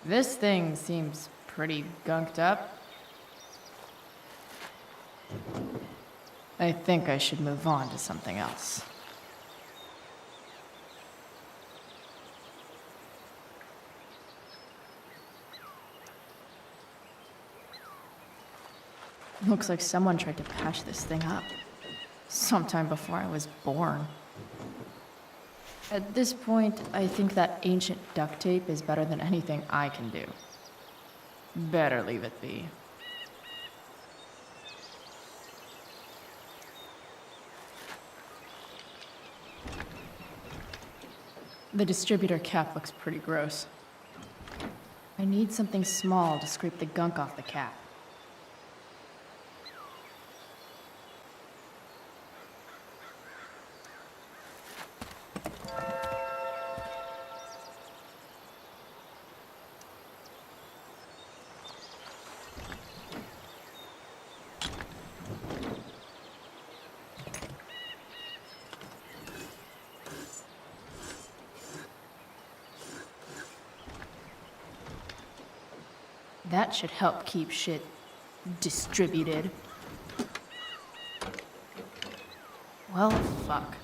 This thing seems pretty gunked up. I think I should move on to something else. Looks like someone tried to patch this thing up. Sometime before I was born. At this point, I think that ancient duct tape is better than anything I can do. Better leave it be. The distributor cap looks pretty gross. I need something small to scrape the gunk off the cap. That should help keep shit distributed. Well, fuck.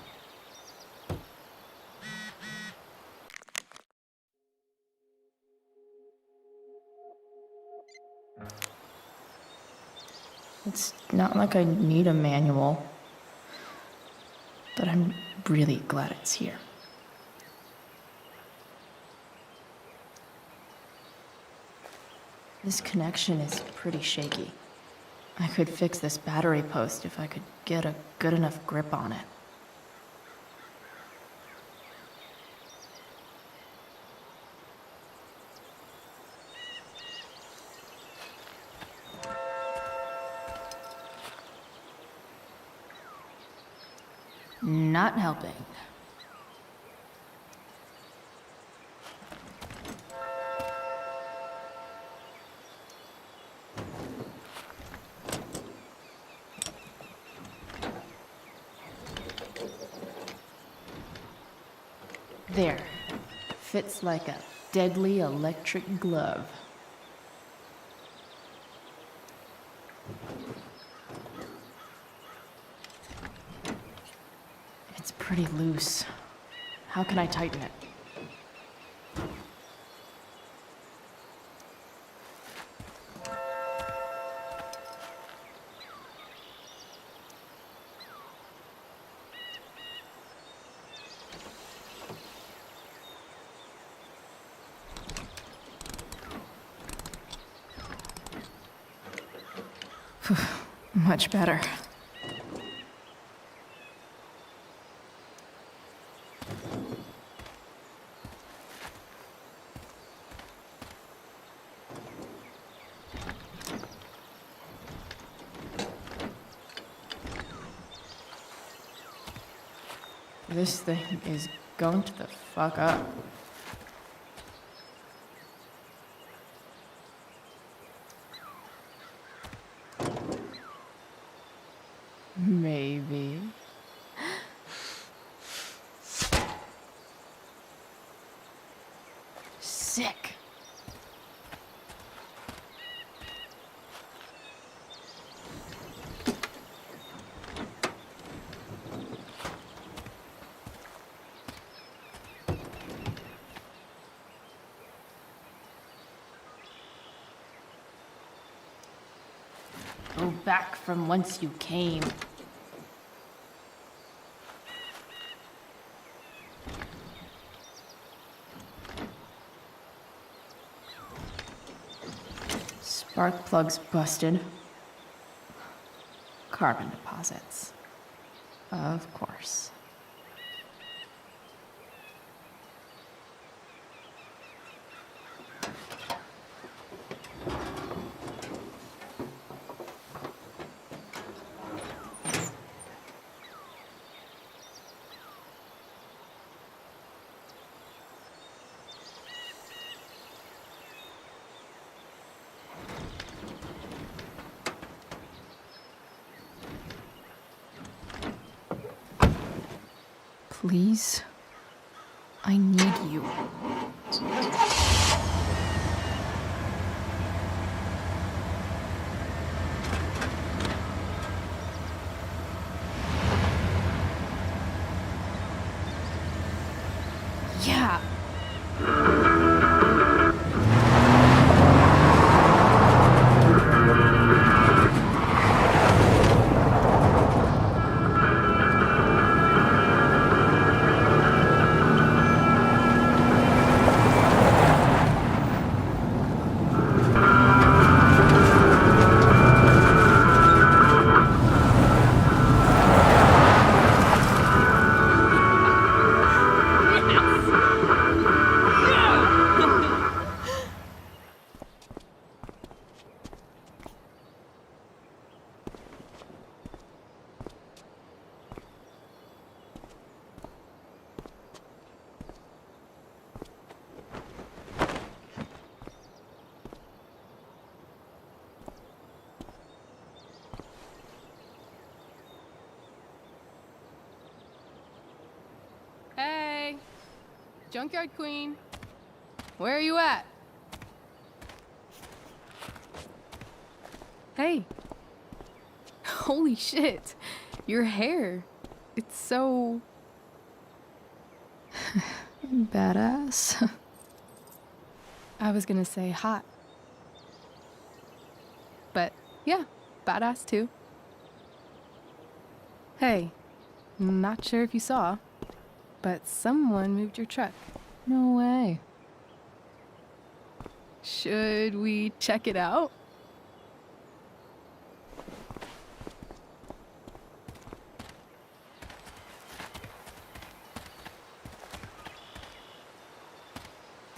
It's not like I need a manual, but I'm really glad it's here. This connection is pretty shaky. I could fix this battery post if I could get a good enough grip on it. Not helping. There. Fits like a deadly electric glove. It's pretty loose. How can I tighten it? Much better. This thing is going to the fuck up. Maybe. Sick. Go back from whence you came. Spark plugs busted. Carbon deposits. Of course. Please, I need you. Yeah. Hey, Junkyard Queen, where are you at? Hey, holy shit, your hair, it's so... Badass. I was gonna say hot. But yeah, badass too. Hey, not sure if you saw, but someone moved your truck. No way. Should we check it out?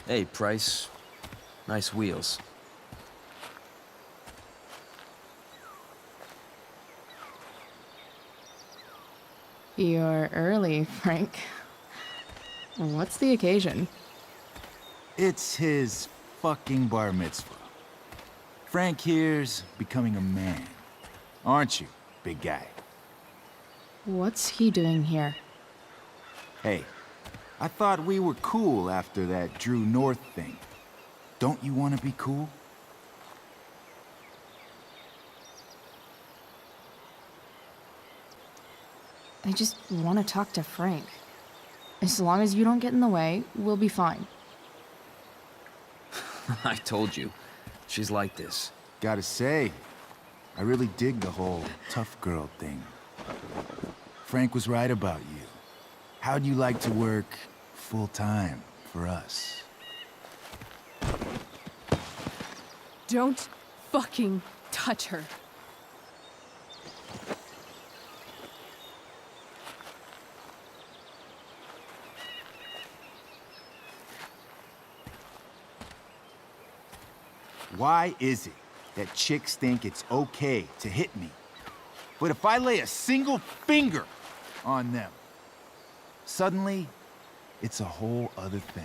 Hey, Price. Nice wheels. You're early, Frank. What's the occasion? It's his fucking bar mitzvah. Frank here's becoming a man. Aren't you, big guy? What's he doing here? Hey, I thought we were cool after that Drew North thing. Don't you want to be cool? I just want to talk to Frank. As long as you don't get in the way, we'll be fine. I told you. She's like this. Gotta say, I really dig the whole tough girl thing. Frank was right about you. How'd you like to work full-time for us? Don't fucking touch her. Why is it that chicks think it's okay to hit me? But if I lay a single finger on them, suddenly, it's a whole other thing.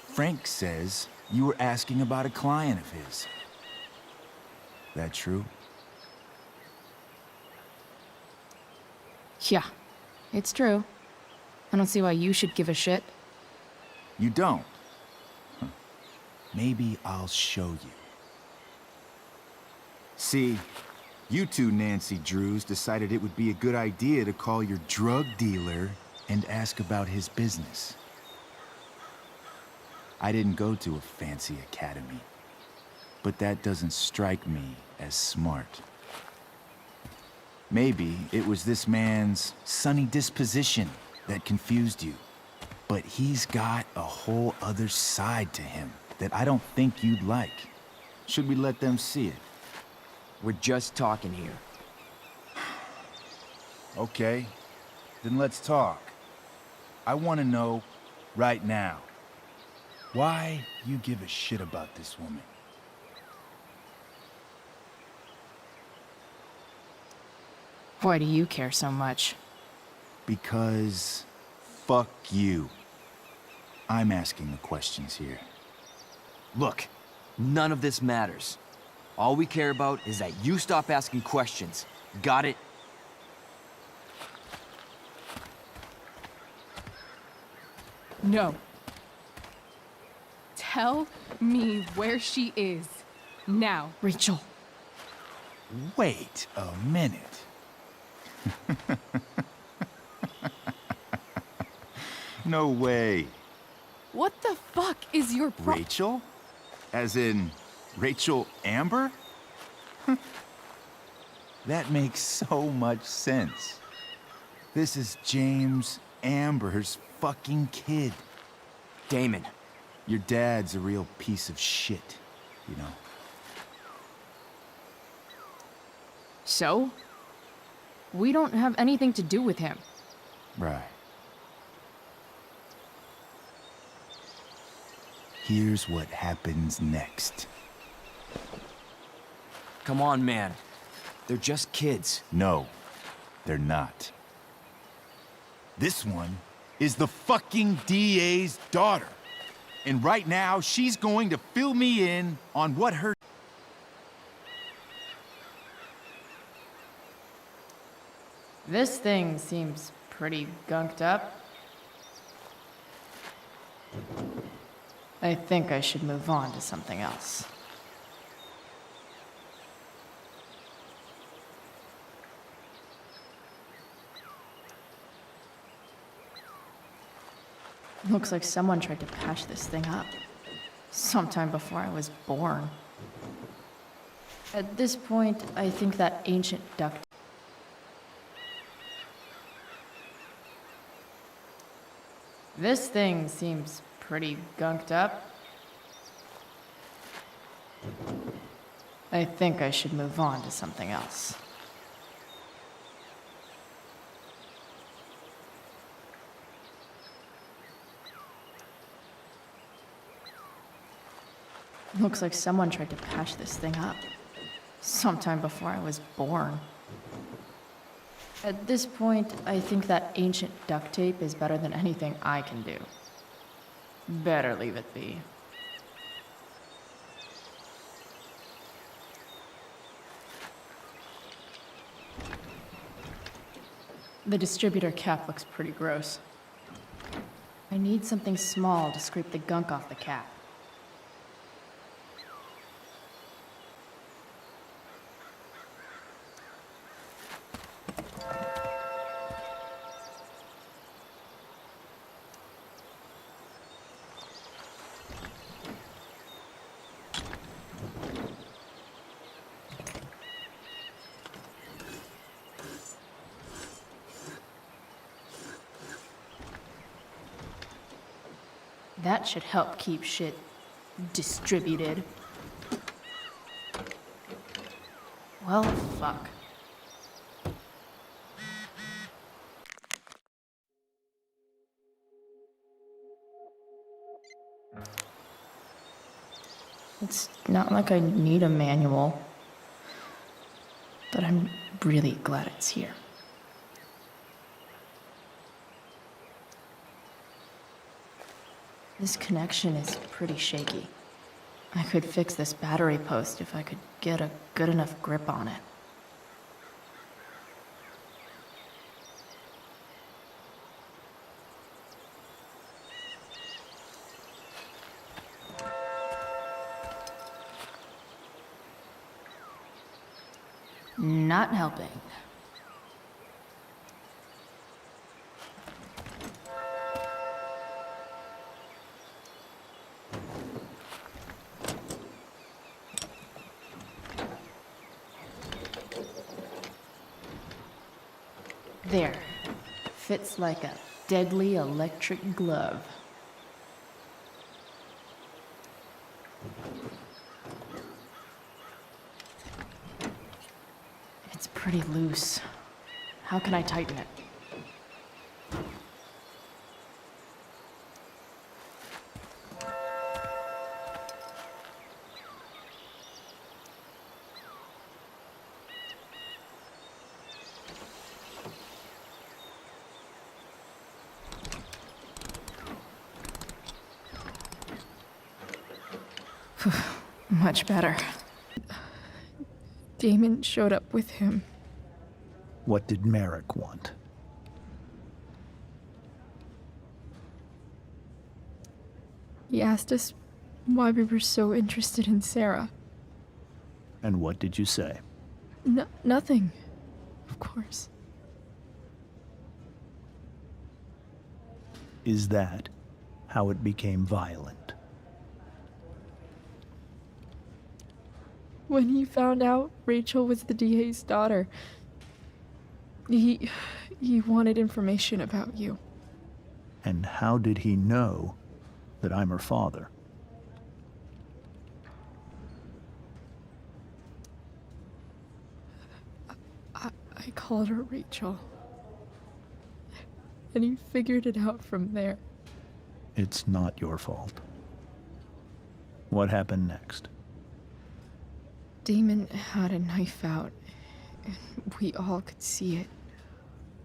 Frank says you were asking about a client of his. That true? Yeah, it's true. I don't see why you should give a shit. You don't? Huh. Maybe I'll show you. See, you two Nancy Drews decided it would be a good idea to call your drug dealer and ask about his business. I didn't go to a fancy academy, but that doesn't strike me as smart. Maybe it was this man's sunny disposition that confused you. But he's got a whole other side to him that I don't think you'd like. Should we let them see it? We're just talking here. Okay, then let's talk. I want to know right now why you give a shit about this woman. Why do you care so much? Because fuck you. I'm asking the questions here. Look, none of this matters. All we care about is that you stop asking questions. Got it? No. Tell me where she is. Now. Rachel. Wait a minute. No way. What the fuck is your Rachel? As in, Rachel Amber? That makes so much sense. This is James Amber's fucking kid. Damon, Your dad's a real piece of shit, you know? So? We don't have anything to do with him. Right. Here's what happens next. come on, man. They're just kids. No, they're not. This one is the fucking DA's daughter. And right now, she's going to fill me in on what her... This thing seems pretty gunked up. I think I should move on to something else. Looks like someone tried to patch this thing up. Sometime before I was born. At this point, I think that ancient duct... This thing seems pretty gunked up. I think I should move on to something else. Looks like someone tried to patch this thing up. Sometime before I was born. At this point, I think that ancient duct tape is better than anything I can do. Better leave it be. The distributor cap looks pretty gross. I need something small to scrape the gunk off the cap. That should help keep shit distributed. Well, fuck. It's not like I need a manual, but I'm really glad it's here. This connection is pretty shaky. I could fix this battery post if I could get a good enough grip on it. Not helping. There. Fits like a deadly electric glove. It's pretty loose. How can I tighten it? Much better. Damon showed up with him. What did Merrick want? He asked us why we were so interested in Sarah. And what did you say? Nothing. Of course. Is that how it became violent? When he found out Rachel was the DA's daughter, he wanted information about you. And how did he know that I'm her father? I called her Rachel. And he figured it out from there. It's not your fault. What happened next? Damon had a knife out, and we all could see it.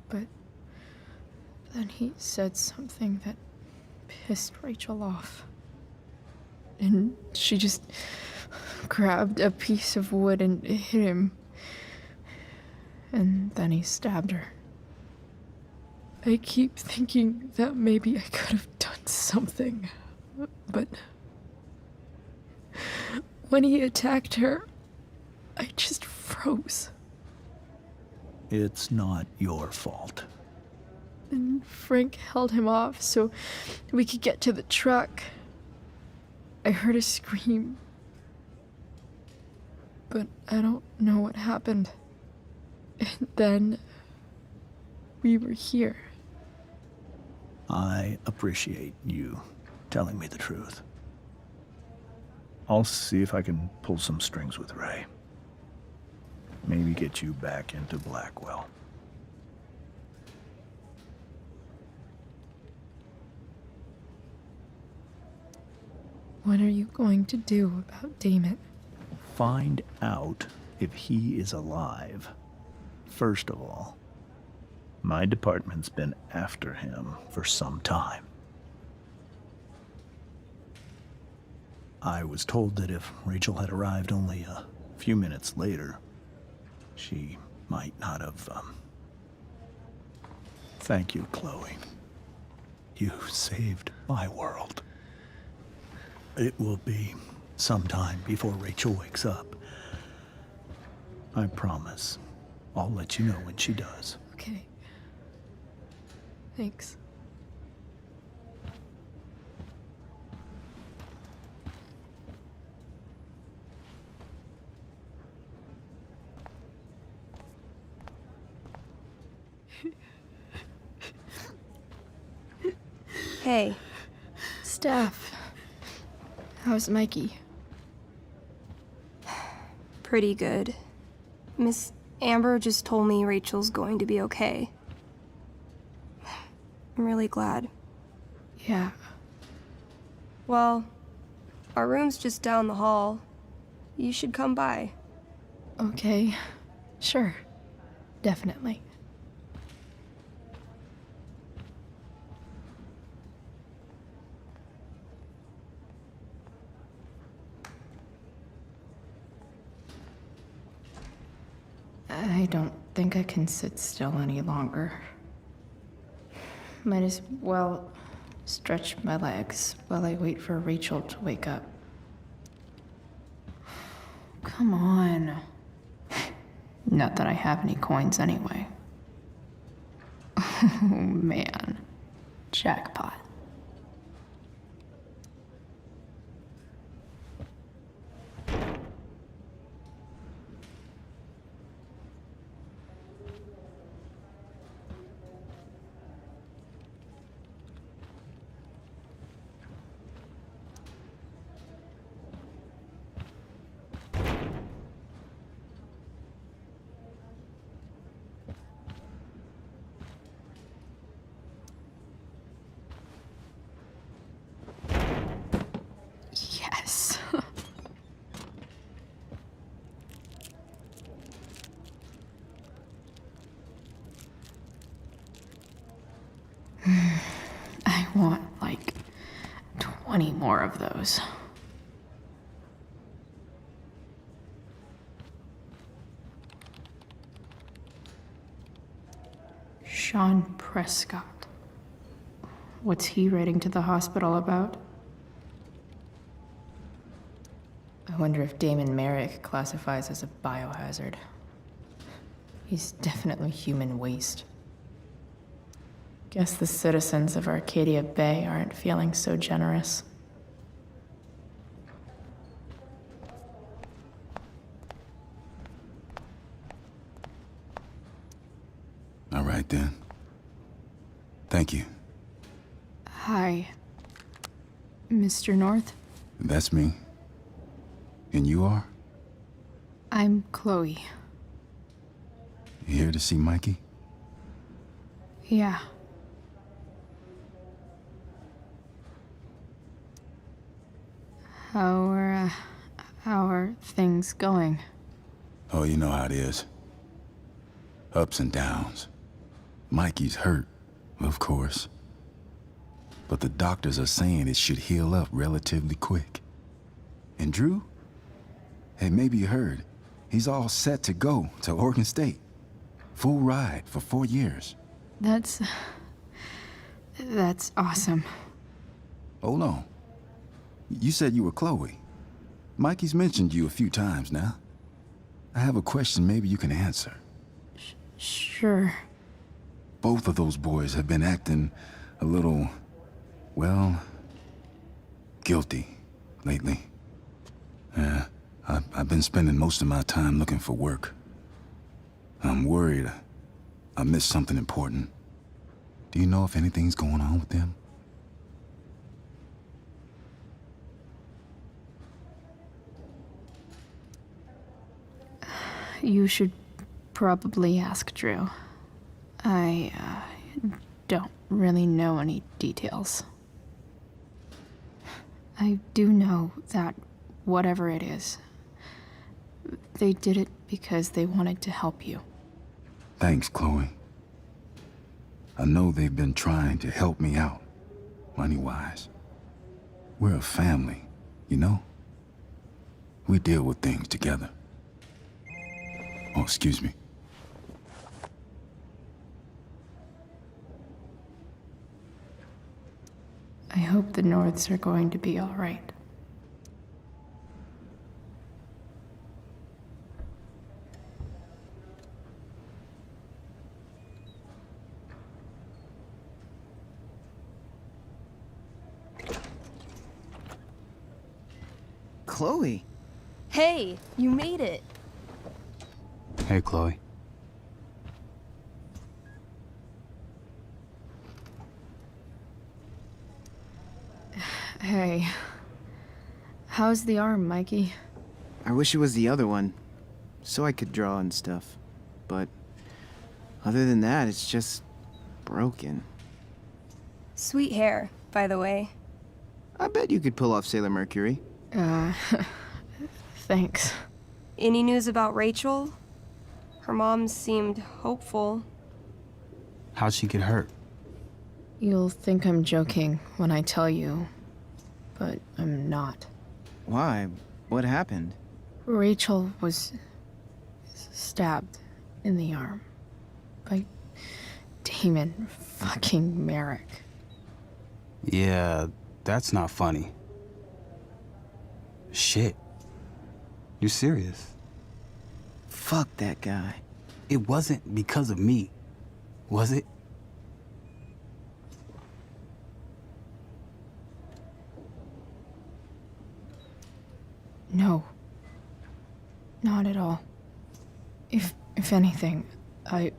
But then he said something that pissed Rachel off. And she just grabbed a piece of wood and hit him. And then he stabbed her. I keep thinking that maybe I could have done something, but when he attacked her, I just froze. It's not your fault. And Frank held him off so we could get to the truck. I heard a scream, but I don't know what happened. And then we were here. I appreciate you telling me the truth. I'll see if I can pull some strings with Ray. Maybe get you back into Blackwell. What are you going to do about Damon? Find out if he is alive. First of all, my department's been after him for some time. I was told that if Rachel had arrived only a few minutes later, she might not have, Thank you, Chloe. You saved my world. It will be some time before Rachel wakes up. I promise. I'll let you know when she does. Okay. Thanks. Hey. Steph. How's Mikey? Pretty good. Miss Amber just told me Rachel's going to be okay. I'm really glad. Yeah. Well, our room's just down the hall. You should come by. Okay. Sure. Definitely. I don't think I can sit still any longer. Might as well stretch my legs while I wait for Rachel to wake up. Come on. Not that I have any coins anyway. Oh man. Jackpot. Yes. I want like 20 more of those. Sean Prescott. What's he writing to the hospital about? I wonder if Damon Merrick classifies as a biohazard. He's definitely human waste. Guess the citizens of Arcadia Bay aren't feeling so generous. All right, then. Thank you. Hi, Mr. North. That's me. And you are? I'm Chloe. You here to see Mikey? Yeah. How are things going? Oh, you know how it is. Ups and downs. Mikey's hurt, of course. But the doctors are saying it should heal up relatively quick. And Drew? Hey, maybe you heard. He's all set to go to Oregon State. Full ride for 4 years. That's awesome. Hold on. You said you were Chloe. Mikey's mentioned you a few times now. I have a question maybe you can answer. Sure. Both of those boys have been acting a little, well, guilty lately. Yeah, I've been spending most of my time looking for work. I'm worried I missed something important. Do you know if anything's going on with them? You should probably ask Drew. I don't really know any details. I do know that whatever it is, they did it because they wanted to help you. Thanks, Chloe. I know they've been trying to help me out, money-wise. We're a family, you know? We deal with things together. Oh, excuse me. I hope the Norths are going to be all right. Chloe. Hey, you made it. Hey, Chloe. Hey. How's the arm, Mikey? I wish it was the other one, so I could draw and stuff. But other than that, it's just broken. Sweet hair, by the way. I bet you could pull off Sailor Mercury. Thanks. Any news about Rachel? Her mom seemed hopeful. How'd she get hurt? You'll think I'm joking when I tell you, but I'm not. Why? What happened? Rachel was stabbed in the arm by Damon fucking Merrick. Yeah, that's not funny. Shit. You serious? Fuck that guy. It wasn't because of me, was it? No. Not at all. If anything, I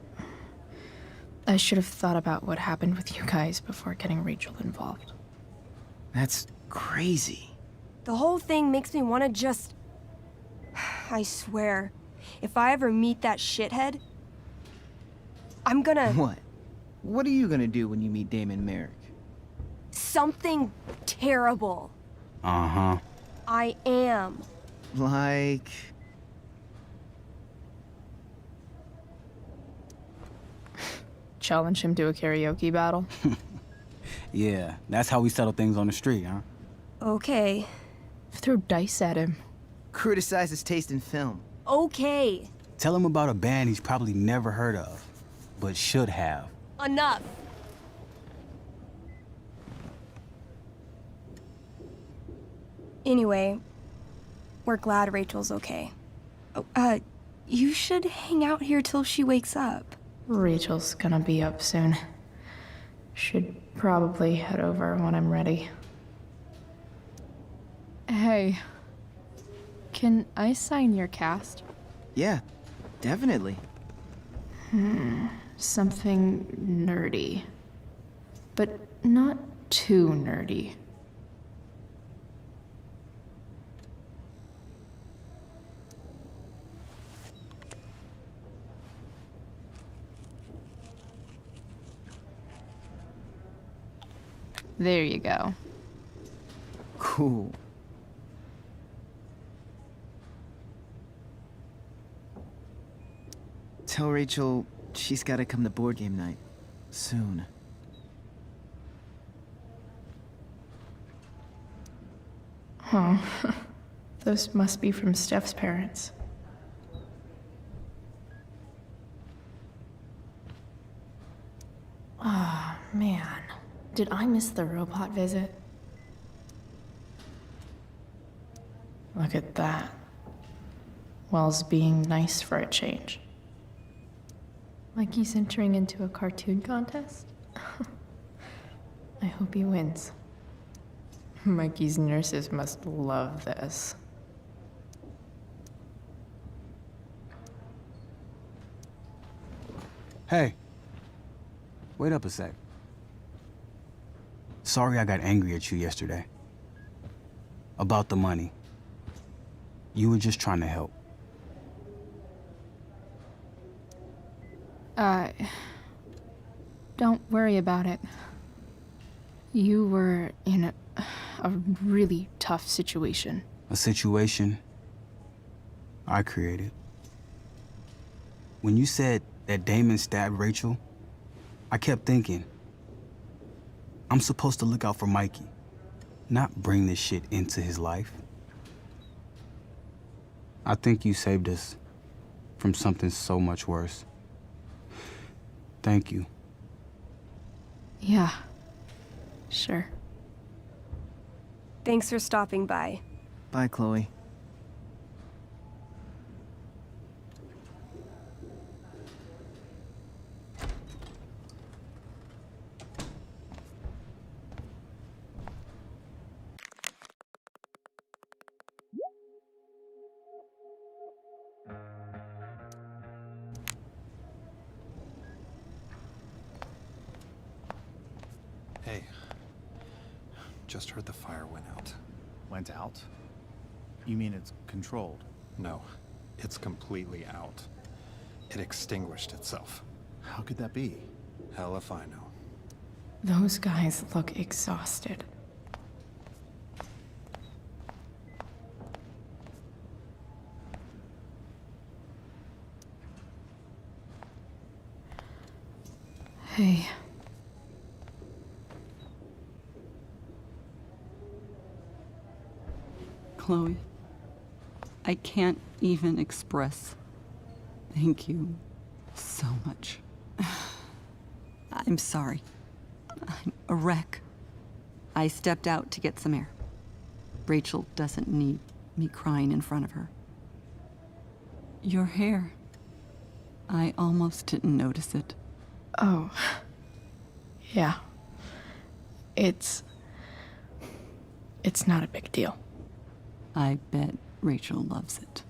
should have thought about what happened with you guys before getting Rachel involved. That's crazy. The whole thing makes me want to just... I swear, if I ever meet that shithead, I'm gonna... What? What are you gonna do when you meet Damon Merrick? Something terrible. Uh-huh. I am. Like... Challenge him to a karaoke battle? Yeah, that's how we settle things on the street, huh? Okay. Throw dice at him. Criticize his taste in film. Okay. Tell him about a band he's probably never heard of, but should have. Enough. Anyway, we're glad Rachel's okay. Oh, you should hang out here till she wakes up. Rachel's gonna be up soon. Should probably head over when I'm ready. Hey, can I sign your cast? Yeah, definitely. Something nerdy. But not too nerdy. There you go. Cool. Tell Rachel she's gotta come to board game night. Soon. Oh, those must be from Steph's parents. Ah, man. Did I miss the robot visit? Look at that. Wells being nice for a change. Like he's entering into a cartoon contest? I hope he wins. Mikey's nurses must love this. Hey, wait up a sec. Sorry I got angry at you yesterday. About the money. You were just trying to help. Don't worry about it. You were in a really tough situation. A situation I created. When you said that Damon stabbed Rachel, I kept thinking, I'm supposed to look out for Mikey, not bring this shit into his life. I think you saved us from something so much worse. Thank you. Yeah, sure. Thanks for stopping by. Bye, Chloe. Hey, just heard the fire went out. Went out? You mean it's controlled? No, it's completely out. It extinguished itself. How could that be? Hell if I know. Those guys look exhausted. Hey. Chloe, I can't even express thank you so much. I'm sorry. I'm a wreck. I stepped out to get some air. Rachel doesn't need me crying in front of her. Your hair. I almost didn't notice it. Oh. Yeah. It's not a big deal. I bet Rachel loves it.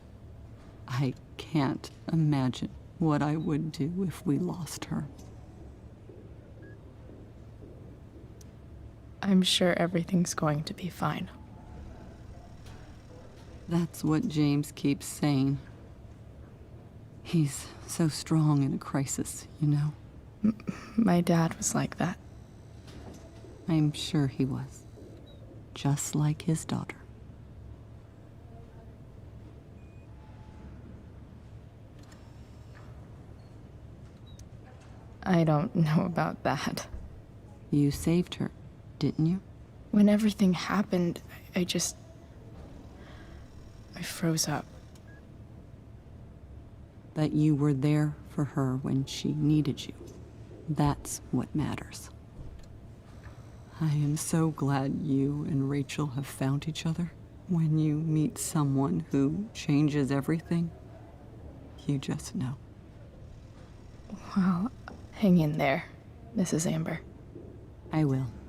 I can't imagine what I would do if we lost her. I'm sure everything's going to be fine. That's what James keeps saying. He's so strong in a crisis, you know? My dad was like that. I'm sure he was. Just like his daughter. I don't know about that. You saved her, didn't you? When everything happened, I froze up. That you were there for her when she needed you. That's what matters. I am so glad you and Rachel have found each other. When you meet someone who changes everything, you just know. Well, hang in there, Mrs. Amber. I will.